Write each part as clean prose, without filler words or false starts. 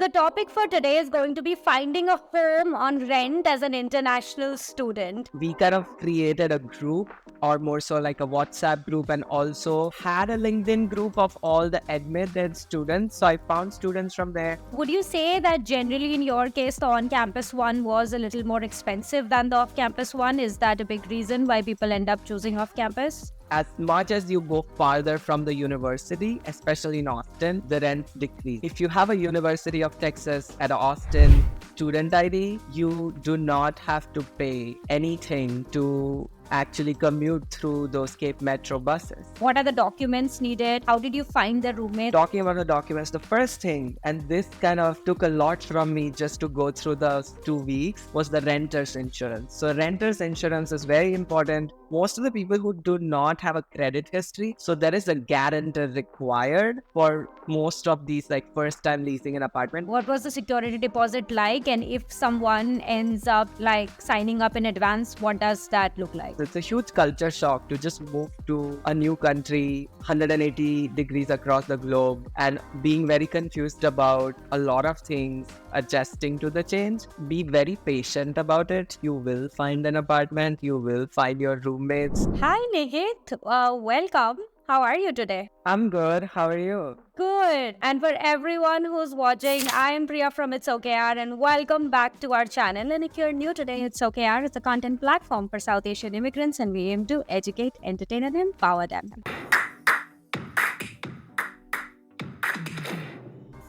the topic for today is going to be finding a home on rent as an international student. We kind of created a group, or more so like a WhatsApp group, and also had a LinkedIn group of all the admitted students. So I found students from there. Would you say that generally in your case, the on-campus one was a little more expensive than the off-campus one? Is that a big reason why people end up choosing off-campus? As much as you go farther from the university, especially in Austin, the rent decrease. If you have a University of Texas at Austin student ID, you do not have to pay anything to actually commute through those Cape Metro buses. What are the documents needed? How did you find the roommate? Talking about the documents, the first thing, and this kind of took a lot from me just to go through those 2 weeks, was the renter's insurance. So renter's insurance is very important. Most of the people who do not have a credit history, so there is a guarantor required for most of these like first time leasing an apartment. What was the security deposit like? And if someone ends up like signing up in advance, what does that look like? It's a huge culture shock to just move to a new country, 180 degrees across the globe, and being very confused about a lot of things, adjusting to the change. Be very patient about it. You will find an apartment, you will find your roommates. Hi, Nihit. Welcome. How are you today? I'm good. How are you? Good. And for everyone who's watching, I am Priya from It's OKR and welcome back to our channel. And if you're new today, It's OKR is a content platform for South Asian immigrants and we aim to educate, entertain and empower them.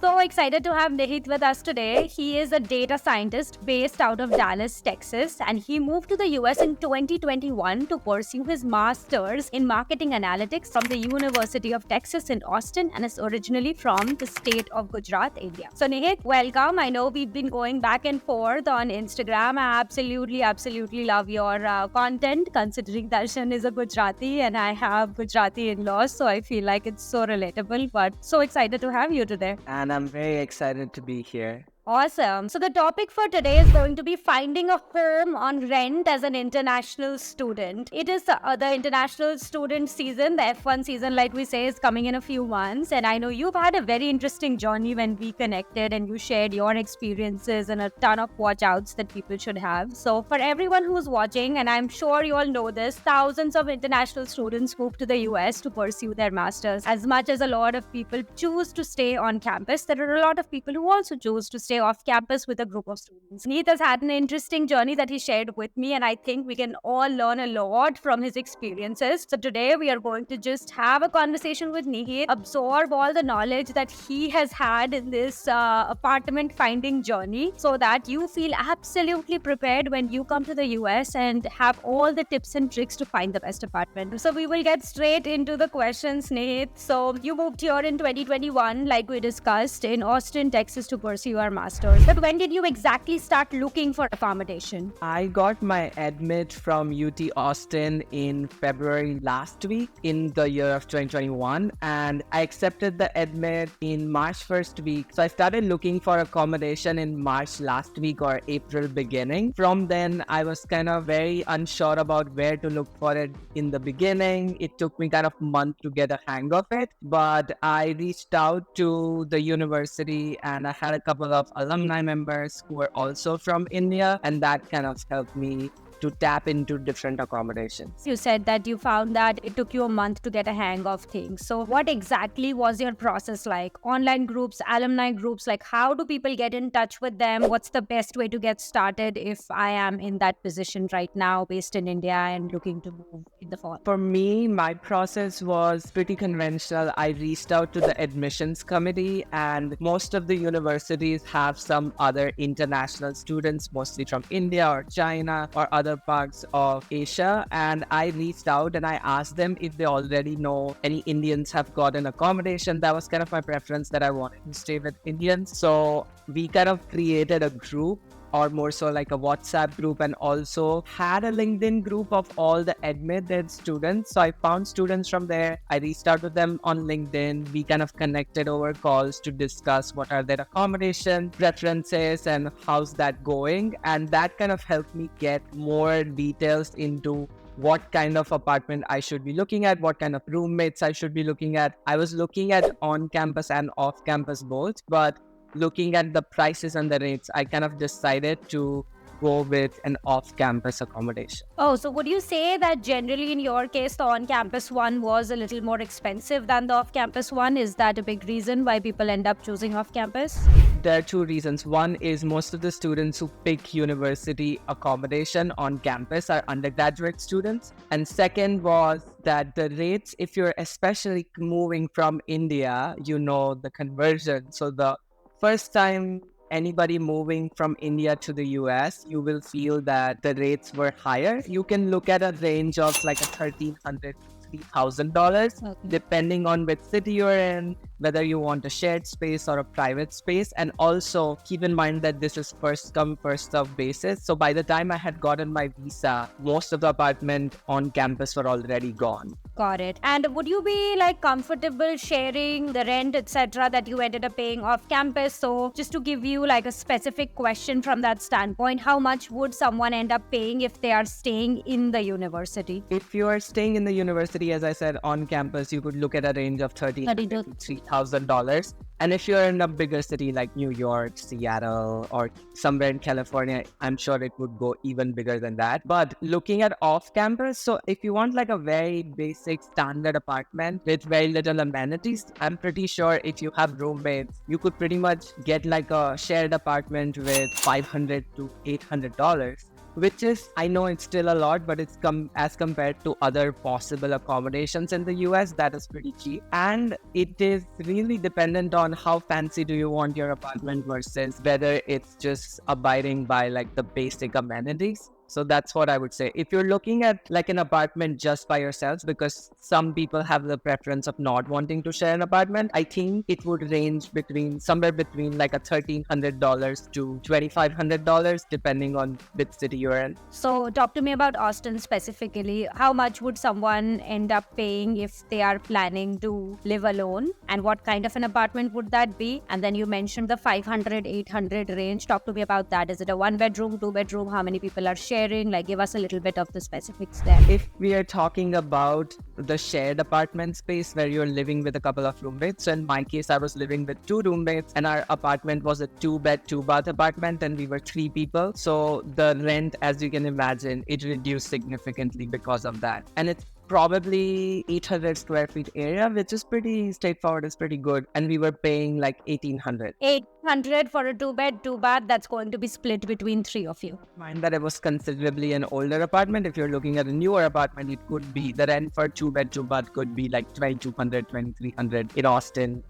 So excited to have Nihit with us today. He is a data scientist based out of Dallas, Texas, and he moved to the US in 2021 to pursue his master's in marketing analytics from the University of Texas in Austin and is originally from the state of Gujarat, India. So Nihit, welcome. I know we've been going back and forth on Instagram. I absolutely love your content, considering Darshan is a Gujarati and I have Gujarati in-laws, so I feel like it's so relatable, but so excited to have you today. And I'm very excited to be here. Awesome. So the topic for today is going to be finding a home on rent as an international student. It is the international student season, the F1 season, like we say, is coming in a few months. And I know you've had a very interesting journey when we connected and you shared your experiences and a ton of watch outs that people should have. So for everyone who's watching, and I'm sure you all know this, thousands of international students move to the US to pursue their masters. As much as a lot of people choose to stay on campus, there are a lot of people who also choose to stay off campus with a group of students. Nihit has had an interesting journey that he shared with me, and I think we can all learn a lot from his experiences. So today we are going to just have a conversation with Nihit, absorb all the knowledge that he has had in this apartment finding journey so that you feel absolutely prepared when you come to the US and have all the tips and tricks to find the best apartment. So we will get straight into the questions, Nihit. So you moved here in 2021, like we discussed, in Austin, Texas to pursue your master's. But when did you exactly start looking for accommodation? I got my admit from UT Austin in February last week in the year of 2021, and I accepted the admit in March first week. So I started looking for accommodation in March last week or April beginning. From then, I was kind of very unsure about where to look for it in the beginning. It took me kind of a month to get a hang of it, but I reached out to the university and I had a couple of alumni members who were also from India, and that kind of helped me to tap into different accommodations. You said that you found that it took you a month to get a hang of things. So what exactly was your process like? Online groups, alumni groups, like how do people get in touch with them? What's the best way to get started if I am in that position right now based in India and looking to move in the fall? For me, my process was pretty conventional. I reached out to the admissions committee, and most of the universities have some other international students, mostly from India or China or other parts of Asia, and I reached out and I asked them if they already know any Indians have got an accommodation. That was kind of my preference, that I wanted to stay with Indians. So we kind of created a group, or more so like a WhatsApp group, and also had a LinkedIn group of all the admitted students. So I found students from there. I reached out to them on LinkedIn. We kind of connected over calls to discuss what are their accommodation preferences and how's that going. And that kind of helped me get more details into what kind of apartment I should be looking at, what kind of roommates I should be looking at. I was looking at on-campus and off-campus both, but looking at the prices and the rates, I kind of decided to go with an off-campus accommodation. Oh, so would you say that generally in your case, the on-campus one was a little more expensive than the off-campus one? Is that a big reason why people end up choosing off-campus? There are two reasons. One is most of the students who pick university accommodation on campus are undergraduate students. And second was that the rates, if you're especially moving from India, the conversion. So the first time anybody moving from India to the US, you will feel that the rates were higher. You can look at a range of like a $1,300 to $3,000, depending on which city you're in, whether you want a shared space or a private space. And also keep in mind that this is first come, first serve basis. So by the time I had gotten my visa, most of the apartment on campus were already gone. Got it. And would you be like comfortable sharing the rent, etc., that you ended up paying off campus? So just to give you like a specific question from that standpoint, how much would someone end up paying if they are staying in the university? If you are staying in the university, as I said, on campus, you could look at a range of $30,000 to $3,000. And if you're in a bigger city like New York, Seattle, or somewhere in California, I'm sure it would go even bigger than that. But looking at off campus, so if you want like a very basic standard apartment with very little amenities, I'm pretty sure if you have roommates, you could pretty much get like a shared apartment with $500 to $800. Which is, I know it's still a lot, but it's as compared to other possible accommodations in the US, that is pretty cheap. And it is really dependent on how fancy do you want your apartment versus whether it's just abiding by like the basic amenities. So that's what I would say. If you're looking at like an apartment just by yourselves, because some people have the preference of not wanting to share an apartment, I think it would range somewhere between like a $1,300 to $2,500, depending on which city you're in. So talk to me about Austin specifically. How much would someone end up paying if they are planning to live alone? And what kind of an apartment would that be? And then you mentioned the 500, 800 range. Talk to me about that. Is it a 1-bedroom, 2-bedroom? How many people are sharing? Like, give us a little bit of the specifics there. If we are talking about the shared apartment space where you're living with a couple of roommates, so in my case, I was living with 2 roommates and our apartment was a 2-bed, 2-bath apartment and we were 3 people. So the rent, as you can imagine, it reduced significantly because of that. And it's probably 800 square feet area, which is pretty straightforward, is pretty good. And we were paying like 1,800. 800 for a 2-bed, 2-bath, that's going to be split between 3 of you. Mind that it was considerably an older apartment. If you're looking at a newer apartment, it could be the rent for 2-bed, 2-bath could be like 2,200, 2,300 in Austin.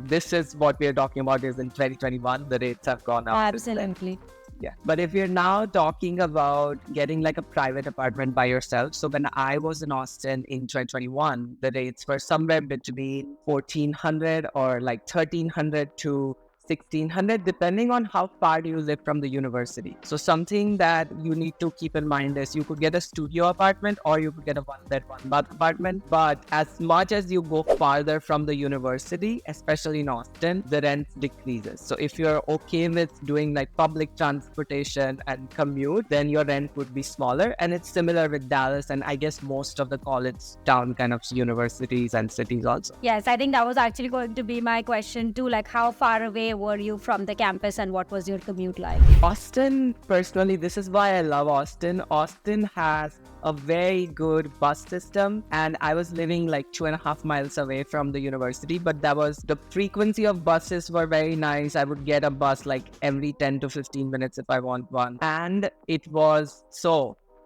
This is what we are talking about is in 2021, the rates have gone up. Absolutely. Yeah. But if you're now talking about getting like a private apartment by yourself, so when I was in Austin in 2021, the rates were somewhere between 1,400 or like 1,300 to 1,600, depending on how far you live from the university. So something that you need to keep in mind is you could get a studio apartment or you could get a 1-bed, 1-bath apartment. But as much as you go farther from the university, especially in Austin, the rent decreases. So if you're okay with doing like public transportation and commute, then your rent would be smaller. And it's similar with Dallas and I guess most of the college town kind of universities and cities also. Yes, I think that was actually going to be my question too. Like, how far away were you from the campus and what was your commute like? Austin, personally, this is why I love Austin. Austin has a very good bus system and I was living like 2.5 miles away from the university, but the frequency of buses were very nice. I would get a bus like every 10 to 15 minutes if I want one. And it was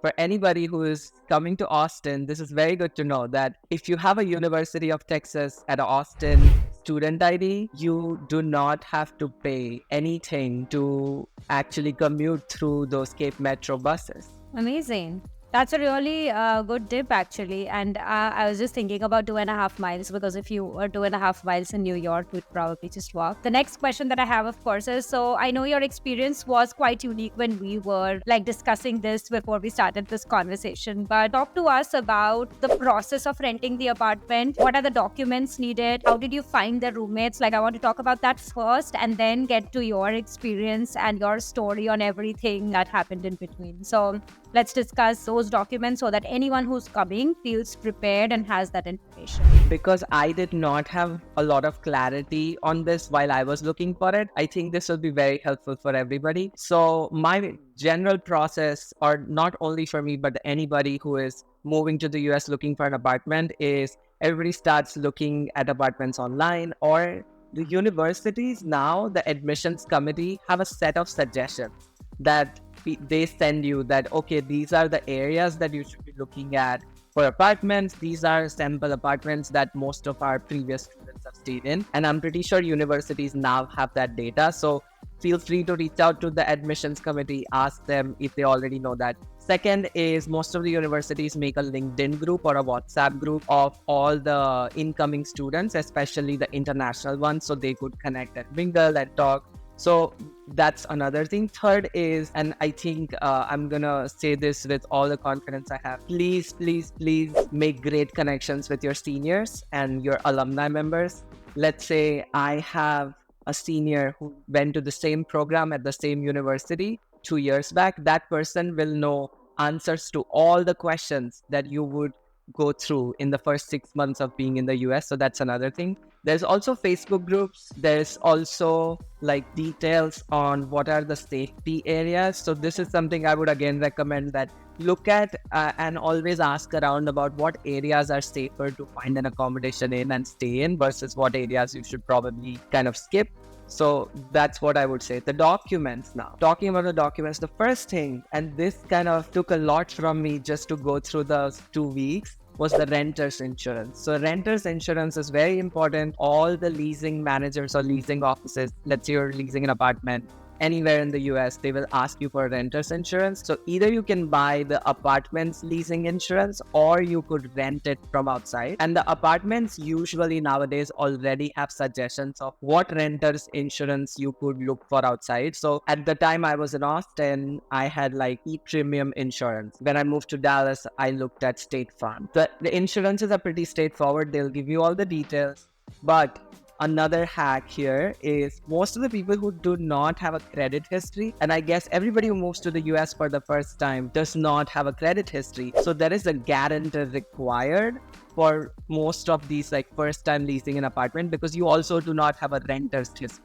for anybody who is coming to Austin, this is very good to know that if you have a University of Texas at Austin student ID, you do not have to pay anything to actually commute through those Cape Metro buses. Amazing. That's a really good tip, actually. And I was just thinking about 2.5 miles, because if you were 2.5 miles in New York, we'd probably just walk. The next question that I have, of course, is, so I know your experience was quite unique when we were like discussing this before we started this conversation. But talk to us about the process of renting the apartment. What are the documents needed? How did you find the roommates? Like, I want to talk about that first and then get to your experience and your story on everything that happened in between. So Let's discuss those documents so that anyone who's coming feels prepared and has that information. Because I did not have a lot of clarity on this while I was looking for it, I think this will be very helpful for everybody. So my general process, or not only for me, but anybody who is moving to the US looking for an apartment, is everybody starts looking at apartments online, or the universities now, the admissions committee have a set of suggestions that they send you that, okay, these are the areas that you should be looking at for apartments. These are sample apartments that most of our previous students have stayed in. And I'm pretty sure universities now have that data. So feel free to reach out to the admissions committee, ask them if they already know that. Second is, most of the universities make a LinkedIn group or a WhatsApp group of all the incoming students, especially the international ones, so they could connect and mingle and talk. So that's another thing. Third is, and I think I'm gonna say this with all the confidence I have, please, please, please make great connections with your seniors and your alumni members. Let's say I have a senior who went to the same program at the same university 2 years back. That person will know answers to all the questions that you would go through in the first 6 months of being in the US. So that's another thing. There's also Facebook groups. There's also like details on what are the safety areas. So this is something I would again recommend, that look at and always ask around about what areas are safer to find an accommodation in and stay in versus what areas you should probably kind of skip. So that's what I would say. The documents now. Talking about the documents, the first thing, and this kind of took a lot from me just to go through those 2 weeks, was the renter's insurance. So renter's insurance is very important. All the leasing managers or leasing offices, let's say you're leasing an apartment anywhere in the US, they will ask you for renter's insurance. So either you can buy the apartment's leasing insurance or you could rent it from outside. And the apartments usually nowadays already have suggestions of what renter's insurance you could look for outside. So at the time I was in Austin, I had like e-premium insurance. When I moved to Dallas, I looked at State Farm. The insurances are pretty straightforward. They'll give you all the details. But another hack here is, most of the people who do not have a credit history, and I guess everybody who moves to the US for the first time does not have a credit history. So there is a guarantor required for most of these like first time leasing an apartment, because you also do not have a renter's history,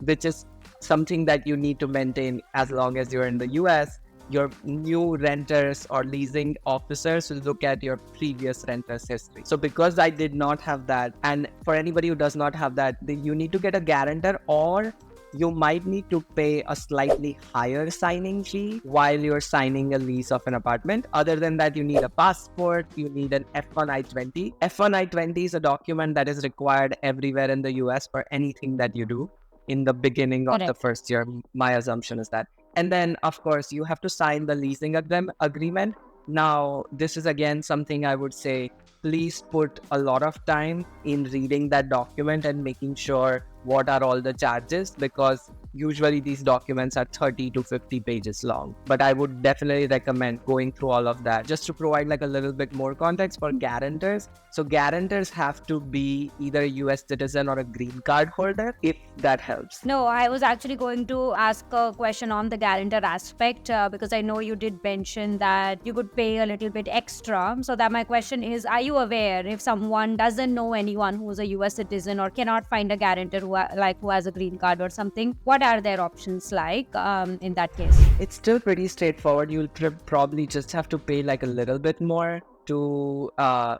which is something that you need to maintain as long as you're in the US. Your new renters or leasing officers will look at your previous renter's history. So because I did not have that, and for anybody who does not have that, you need to get a guarantor, or you might need to pay a slightly higher signing fee while you're signing a lease of an apartment. Other than that, you need a passport, you need an F1 I-20. F1 I-20 is a document that is required everywhere in the US for anything that you do in the beginning of the first year. My assumption is that. And then, of course, you have to sign the leasing agreement. Now, this is again something I would say, please put a lot of time in reading that document and making sure what are all the charges, because usually these documents are 30 to 50 pages long. But I would definitely recommend going through all of that. Just to provide like a little bit more context for guarantors. So guarantors have to be either a US citizen or a green card holder, if that helps. No, I was actually going to ask a question on the guarantor aspect because I know you did mention that you could pay a little bit extra. So that my question is, are you aware if someone doesn't know anyone who's a US citizen or cannot find a guarantor who has a green card or something, what are their options like in that case? It's still pretty straightforward. You'll probably just have to pay like a little bit more to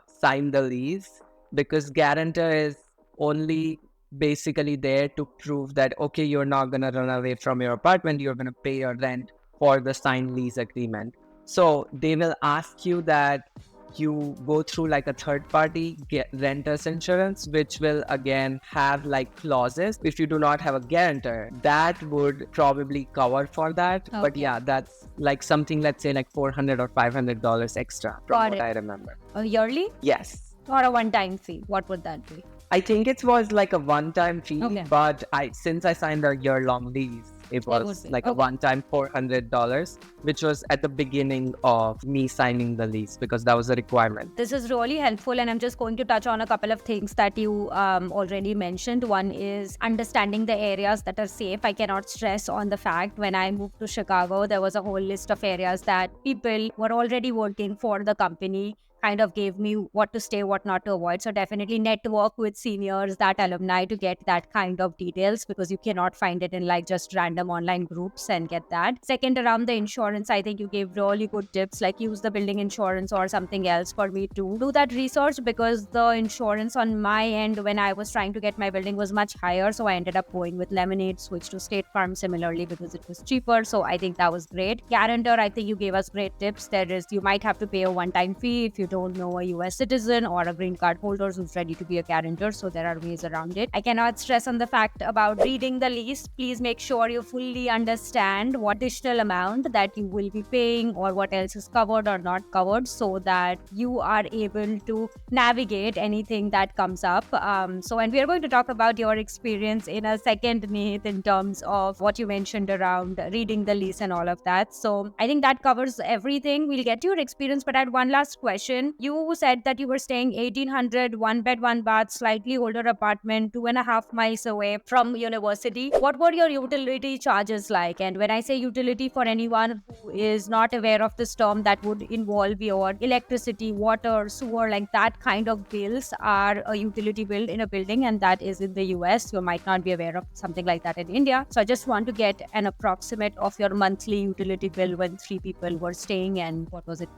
sign the lease, because guarantor is only basically there to prove that, okay, you're not going to run away from your apartment, you're going to pay your rent for the signed lease agreement. So they will ask you that you go through like a third party renter's insurance, which will again have like clauses. If you do not have a guarantor, that would probably cover for that. Okay. But yeah, that's like something, let's say like $400 or $500 extra from what I remember. Yearly? Yes. Or a one-time fee? What would that be? I think it was like a one-time fee, but since I signed a year-long lease, It There would was be. like a Okay. one-time $400, which was at the beginning of me signing the lease because that was a requirement. This is really helpful, and I'm just going to touch on a couple of things that you already mentioned. One is understanding the areas that are safe. I cannot stress on the fact when I moved to Chicago, there was a whole list of areas that people were already working for the company kind of gave me what to stay, what not to avoid. So definitely network with seniors, that alumni to get that kind of details because you cannot find it in like just random online groups and get that. Second, around the insurance, I think you gave really good tips like use the building insurance or something else for me to do that research because the insurance on my end when I was trying to get my building was much higher. So I ended up going with Lemonade, switched to State Farm similarly because it was cheaper. So I think that was great. Guarantor, I think you gave us great tips. There is, you might have to pay a one-time fee if you don't know a US citizen or a green card holder who's ready to be a guarantor. So there are ways around it. I cannot stress on the fact about reading the lease. Please make sure you fully understand what additional amount that you will be paying or what else is covered or not covered so that you are able to navigate anything that comes up. And we are going to talk about your experience in a second, Nihit, in terms of what you mentioned around reading the lease and all of that. So I think that covers everything. We'll get your experience, but I had one last question. You said that you were staying 1800, one bed, one bath, slightly older apartment, 2.5 miles away from university. What were your utility charges like? And when I say utility, for anyone who is not aware of this term, that would involve your electricity, water, sewer, like that kind of bills are a utility bill in a building, and that is in the US. You might not be aware of something like that in India. So I just want to get an approximate of your monthly utility bill when three people were staying, and what was it?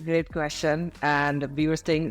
Great question. And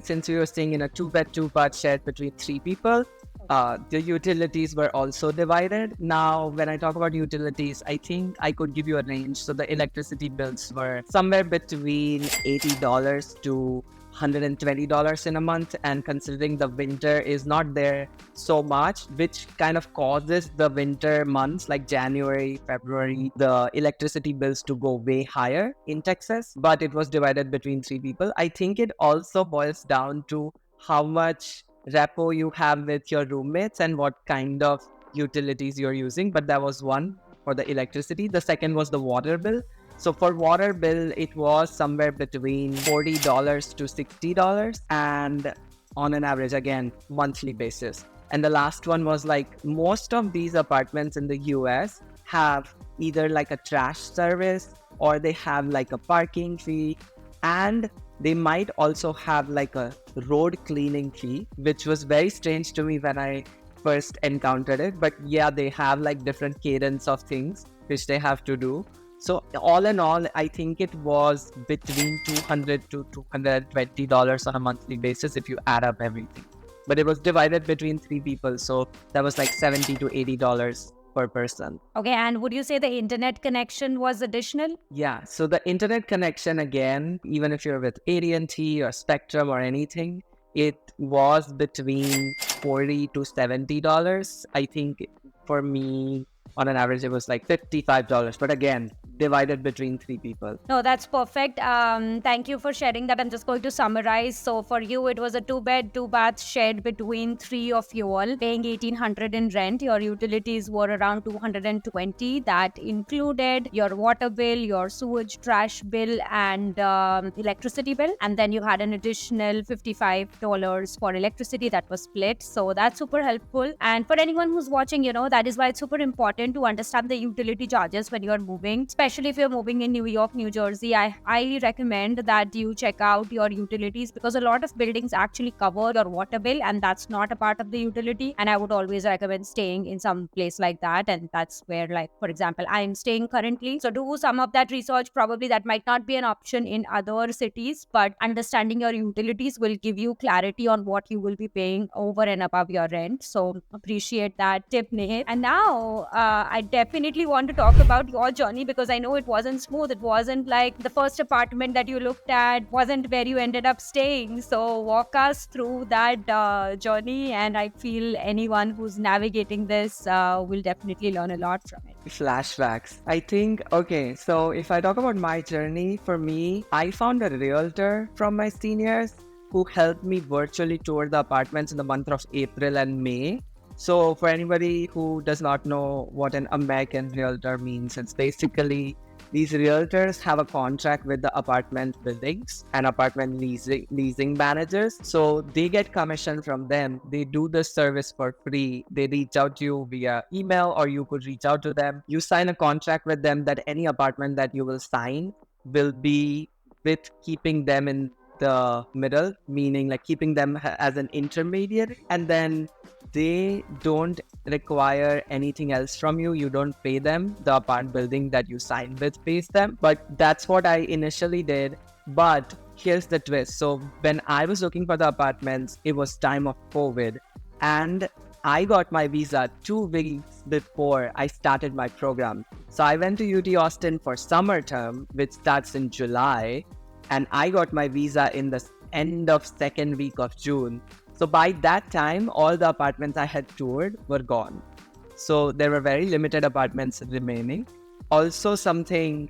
since we were staying in a two-bed, two-bath shared between three people, the utilities were also divided. Now, when I talk about utilities, I think I could give you a range. So the electricity bills were somewhere between $80 to $120 in a month. And considering the winter is not there so much, which kind of causes the winter months like January, February, the electricity bills to go way higher in Texas. But it was divided between three people. I think it also boils down to how much rapport you have with your roommates and what kind of utilities you're using. But that was one for the electricity. The second was the water bill. So for water bill, it was somewhere between $40 to $60 and on an average, again, monthly basis. And the last one was like most of these apartments in the US have either like a trash service or they have like a parking fee, and they might also have like a road cleaning fee, which was very strange to me when I first encountered it. But yeah, they have like different cadence of things which they have to do. So all in all, I think it was between $200 to $220 on a monthly basis if you add up everything. But it was divided between three people, so that was like $70 to $80 per person. Okay, and would you say the internet connection was additional? Yeah, so the internet connection, again, even if you're with AT&T or Spectrum or anything, it was between $40 to $70. I think for me, on an average, it was like $55. But again, divided between three people. No, that's perfect. Thank you for sharing that. I'm just going to summarize. So for you, it was a two-bed, two-bath shared between three of you all, paying $1,800 in rent. Your utilities were around $220. That included your water bill, your sewage, trash bill, and electricity bill. And then you had an additional $55 for electricity that was split. So that's super helpful. And for anyone who's watching, that is why it's super important to understand the utility charges when you're moving, especially if you're moving in New York, New Jersey. I highly recommend that you check out your utilities because a lot of buildings actually cover your water bill and that's not a part of the utility. And I would always recommend staying in some place like that. And that's where, like, for example, I'm staying currently. So do some of that research. Probably that might not be an option in other cities, but understanding your utilities will give you clarity on what you will be paying over and above your rent. So appreciate that tip, Nihit. And now I definitely want to talk about your journey because I know it wasn't smooth. It wasn't like the first apartment that you looked at wasn't where you ended up staying. So walk us through that journey, and I feel anyone who's navigating this will definitely learn a lot from it. Flashbacks. I think, okay, so if I talk about my journey, for me, I found a realtor from my seniors who helped me virtually tour the apartments in the month of April and May. So for anybody who does not know what an American realtor means, it's basically these realtors have a contract with the apartment buildings and apartment leasing managers. So they get commission from them. They do the service for free. They reach out to you via email, or you could reach out to them. You sign a contract with them that any apartment that you will sign will be with keeping them in the middle, meaning like keeping them as an intermediary. And then they don't require anything else from you. You don't pay them. The apartment building that you sign with pays them. But that's what I initially did. But here's the twist. So when I was looking for the apartments, it was time of COVID, and I got my visa 2 weeks before I started my program. So I went to UT Austin for summer term, which starts in July, and I got my visa in the end of second week of June. So by that time, all the apartments I had toured were gone. So there were very limited apartments remaining. Also something,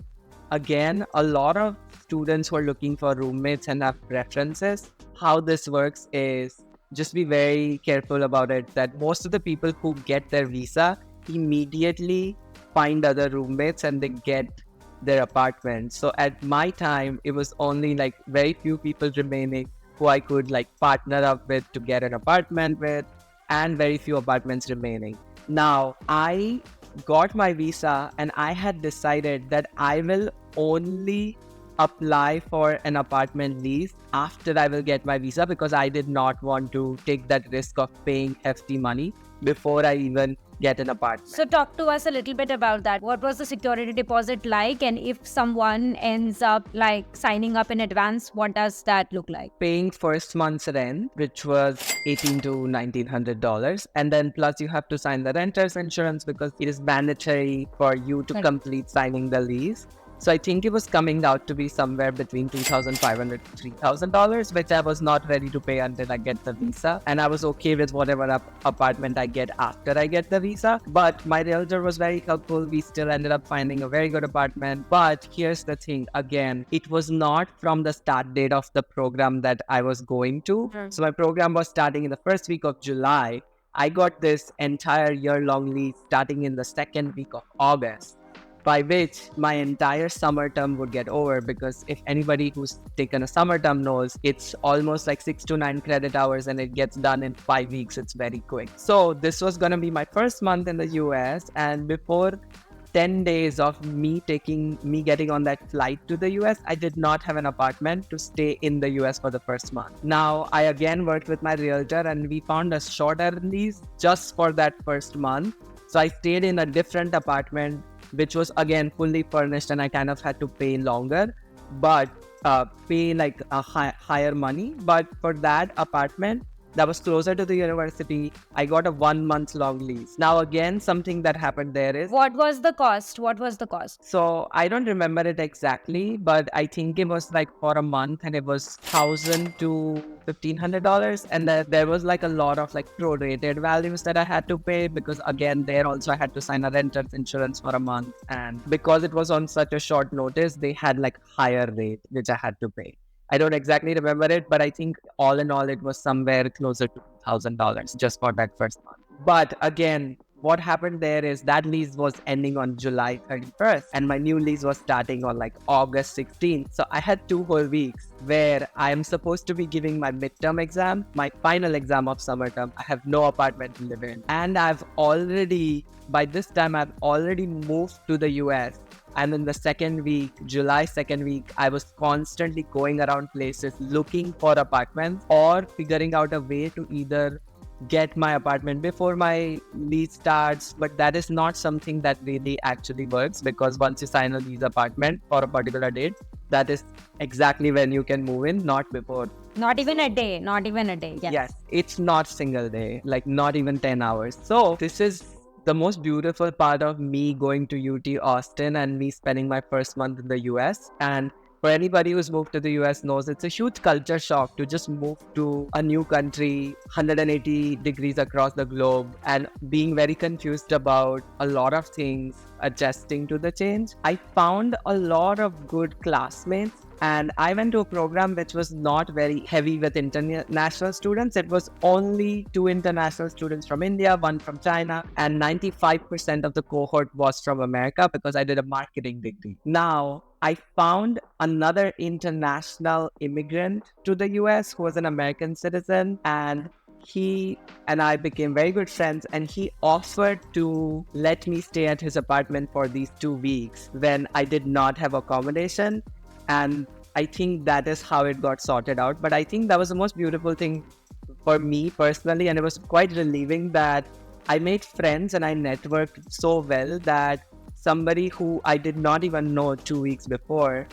again, a lot of students who are looking for roommates and have preferences, how this works is just be very careful about it, that most of the people who get their visa immediately find other roommates and they get their apartment. So at my time, it was only like very few people remaining who I could like partner up with to get an apartment with, and very few apartments remaining. Now, I got my visa and I had decided that I will only apply for an apartment lease after I will get my visa, because I did not want to take that risk of paying hefty money before I even get an apartment. So talk to us a little bit about that. What was the security deposit like? And if someone ends up like signing up in advance, what does that look like? Paying first month's rent, which was $1,800 to $1,900, and then plus you have to sign the renter's insurance because it is mandatory for you to complete signing the lease. So I think it was coming out to be somewhere between $2,500 to $3,000, which I was not ready to pay until I get the visa. And I was okay with whatever apartment I get after I get the visa. But my realtor was very helpful. We still ended up finding a very good apartment. But here's the thing, again, it was not from the start date of the program that I was going to. So my program was starting in the first week of July. I got this entire year-long lease starting in the second week of August, by which my entire summer term would get over, because if anybody who's taken a summer term knows, it's almost like 6 to 9 credit hours and it gets done in 5 weeks. It's very quick. So this was going to be my first month in the US, and before 10 days of me getting on that flight to the US, I did not have an apartment to stay in the US for the first month. Now, I again worked with my realtor and we found a shorter lease just for that first month. So I stayed in a different apartment, which was again fully furnished, and I kind of had to pay longer, but pay like a higher money. But for that apartment that was closer to the university, I got a 1 month long lease. Now again, something that happened there is, What was the cost? so I don't remember it exactly, but I think it was like for a month and it was $1,000 to $1,500. And then there was like a lot of like prorated values that I had to pay, because again, there also I had to sign a renter's insurance for a month. And because it was on such a short notice, they had like higher rate, which I had to pay. I don't exactly remember it, but I think all in all, it was somewhere closer to $1,000 just for that first month. But again, what happened there is that lease was ending on July 31st and my new lease was starting on like August 16th. So I had 2 whole weeks where I am supposed to be giving my midterm exam, my final exam of summer term. I have no apartment to live in. And by this time, I've already moved to the US. And in the second week, July 2nd week, I was constantly going around places looking for apartments or figuring out a way to either get my apartment before my lease starts. But that is not something that really actually works, because once you sign a lease apartment for a particular date, that is exactly when you can move in, not before. Not even a day. Yes, it's not single day, like not even 10 hours. So this is the most beautiful part of me going to UT Austin and me spending my first month in the US. And for anybody who's moved to the US knows it's a huge culture shock to just move to a new country 180 degrees across the globe and being very confused about a lot of things, adjusting to the change. I found a lot of good classmates And I went to a program which was not very heavy with international students. It was only 2 international students from India, one from China, and 95% of the cohort was from America because I did a marketing degree. Now, I found another international immigrant to the US who was an American citizen, and he and I became very good friends, and he offered to let me stay at his apartment for these 2 weeks when I did not have accommodation. And I think that is how it got sorted out. But I think that was the most beautiful thing for me personally, and it was quite relieving that I made friends and I networked so well that somebody who I did not even know 2 weeks before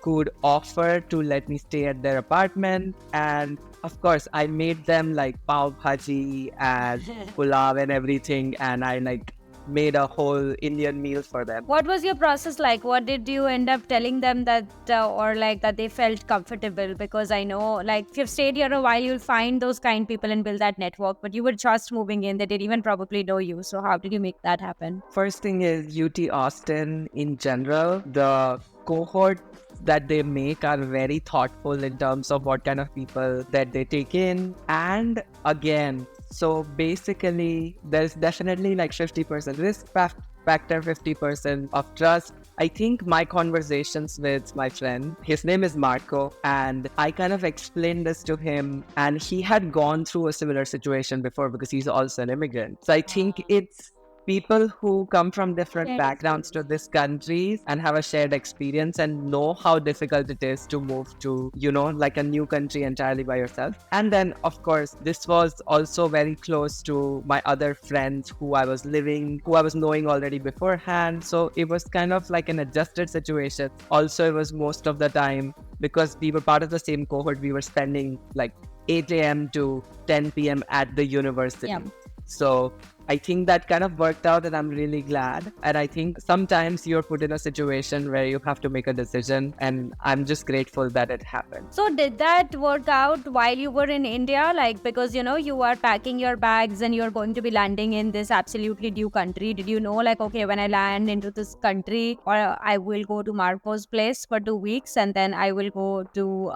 could offer to let me stay at their apartment. And of course, I made them like pav bhaji and pulao and everything, and I like made a whole Indian meal for them. What was your process like? What did you end up telling them that, or like that they felt comfortable? Because I know, like, if you've stayed here a while, you'll find those kind people and build that network. But you were just moving in; they didn't even probably know you. So how did you make that happen? First thing is UT Austin in general, the cohort that they make are very thoughtful in terms of what kind of people that they take in. And again, so basically, there's definitely like 50% risk factor, 50% of trust. I think my conversations with my friend, his name is Marco, and I kind of explained this to him, and he had gone through a similar situation before because he's also an immigrant. So I think it's people who come from different backgrounds to this country and have a shared experience and know how difficult it is to move to, like a new country entirely by yourself. And then, of course, this was also very close to my other friends who I was knowing already beforehand. So it was kind of like an adjusted situation. Also, it was most of the time because we were part of the same cohort, we were spending like 8 a.m. to 10 p.m. at the university. Yeah. So I think that kind of worked out, and I'm really glad. And I think sometimes you're put in a situation where you have to make a decision, and I'm just grateful that it happened. So did that work out while you were in India? Like, because, you are packing your bags and you're going to be landing in this absolutely new country. Did you know, like, okay, when I land into this country, or I will go to Marco's place for 2 weeks and then I will go to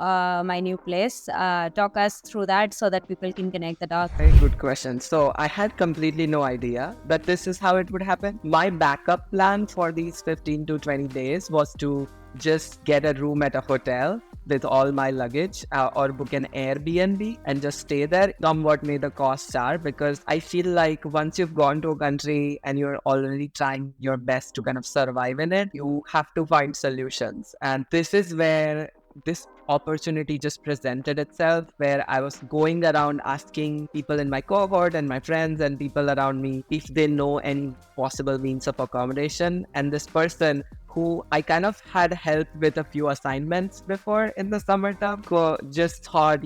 my new place? Talk us through that so that people can connect the dots. Very good question. So I had completely no idea that this is how it would happen. My backup plan for these 15 to 20 days was to just get a room at a hotel with all my luggage, or book an Airbnb and just stay there, come what may the costs are, because I feel like once you've gone to a country and you're already trying your best to kind of survive in it, you have to find solutions. And this is where this opportunity just presented itself, where I was going around asking people in my cohort and my friends and people around me if they know any possible means of accommodation. And this person, who I kind of had helped with a few assignments before in the summer term, just thought,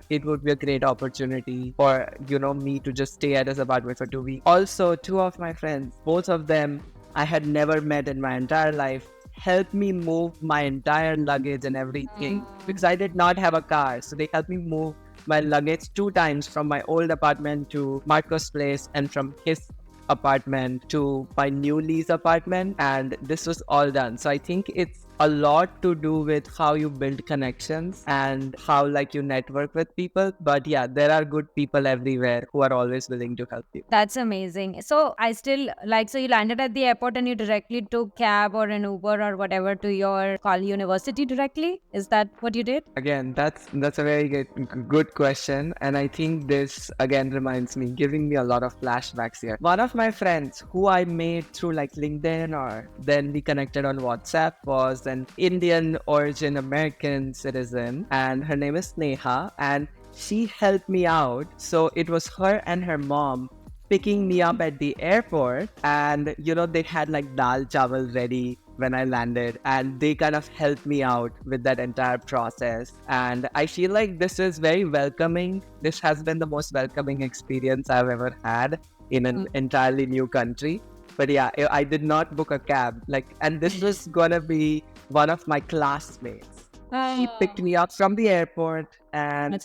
it would be a great opportunity for, me to just stay at his apartment for 2 weeks. Also, 2 of my friends, both of them I had never met in my entire life, helped me move my entire luggage and everything because I did not have a car. So they helped me move my luggage 2 times from my old apartment to Marco's place and from his apartment to my new lease apartment, and this was all done. So I think it's a lot to do with how you build connections and how you network with people. But yeah, there are good people everywhere who are always willing to help you. That's amazing. So I still so you landed at the airport and you directly took cab or an Uber or whatever to your university directly? Is that what you did? Again, that's a very good question, and I think this again reminds me, giving me a lot of flashbacks here. One of my friends who I made through LinkedIn, or then we connected on WhatsApp, was an Indian origin American citizen, and her name is Neha, and she helped me out. So it was her and her mom picking me up at the airport, and they had dal chawal ready when I landed, and they kind of helped me out with that entire process. And I feel like this is very welcoming. This has been the most welcoming experience I've ever had in an entirely new country. But yeah, I did not book a cab. And this was gonna be one of my classmates. He picked me up from the airport and,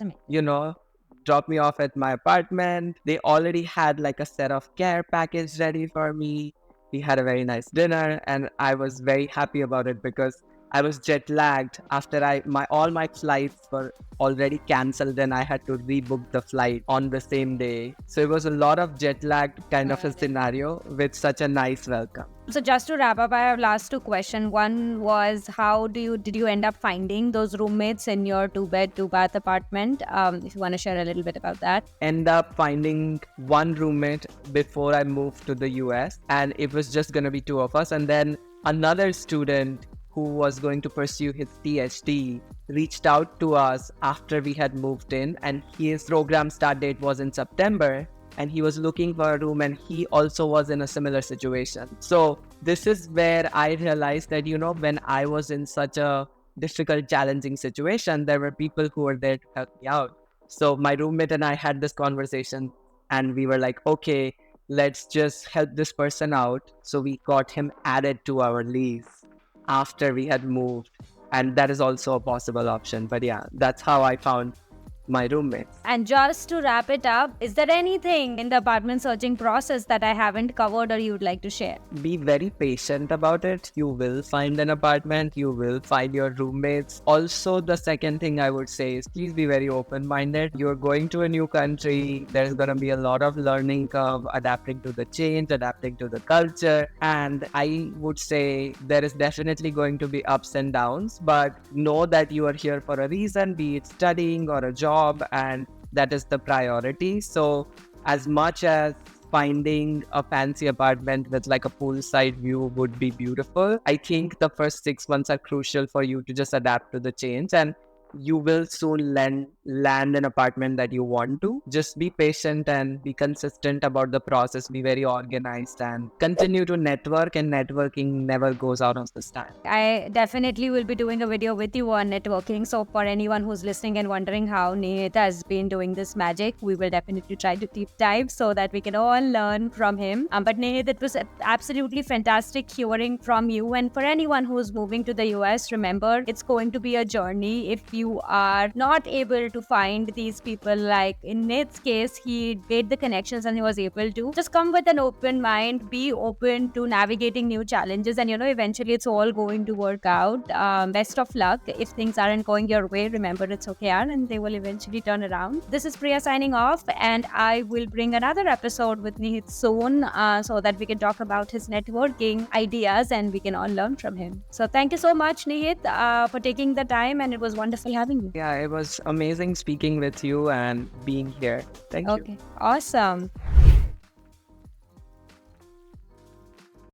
dropped me off at my apartment. They already had a set of care package ready for me. We had a very nice dinner, and I was very happy about it because I was jet lagged after all my flights were already cancelled and I had to rebook the flight on the same day. So it was a lot of jet lagged kind of a scenario with such a nice welcome. So just to wrap up, I have last two questions. One was, did you end up finding those roommates in your 2-bed, 2-bath apartment? If you want to share a little bit about that. End up finding one roommate before I moved to the US, and it was just going to be two of us. And then another student who was going to pursue his PhD reached out to us after we had moved in, and his program start date was in September. And he was looking for a room, and he also was in a similar situation. So this is where I realized that, when I was in such a difficult, challenging situation, there were people who were there to help me out. So my roommate and I had this conversation, and we were like, okay, let's just help this person out. So we got him added to our lease after we had moved. And that is also a possible option. But yeah, that's how I found my roommates. And just to wrap it up, is there anything in the apartment searching process that I haven't covered or you'd like to share? Be very patient about it. You will find an apartment. You will find your roommates. Also, the second thing I would say is please be very open-minded. You're going to a new country. There's going to be a lot of learning curve, adapting to the change, adapting to the culture. And I would say there is definitely going to be ups and downs, but know that you are here for a reason, be it studying or a job, and that is the priority. So as much as finding a fancy apartment with like a poolside view would be beautiful, I think the first 6 months are crucial for you to just adapt to the change, and you will soon land an apartment that you want to. Just be patient and be consistent about the process. Be very organized and continue to network, and networking never goes out of the style. I definitely will be doing a video with you on networking. So for anyone who's listening and wondering how Nihit has been doing this magic, we will definitely try to deep dive so that we can all learn from him. But Nihit, it was absolutely fantastic hearing from you. And for anyone who's moving to the US, remember, it's going to be a journey. If you are not able to find these people, like in Nit's case, he made the connections and he was able to. Just come with an open mind, be open to navigating new challenges, and eventually it's all going to work out. Best of luck. If things aren't going your way, remember it's okay, and they will eventually turn around. This is Priya signing off, and I will bring another episode with Nihit soon so that we can talk about his networking ideas and we can all learn from him. So thank you so much, Nihit, for taking the time, and it was wonderful having you. Yeah, it was amazing speaking with you and being here. Thank you. Okay, awesome.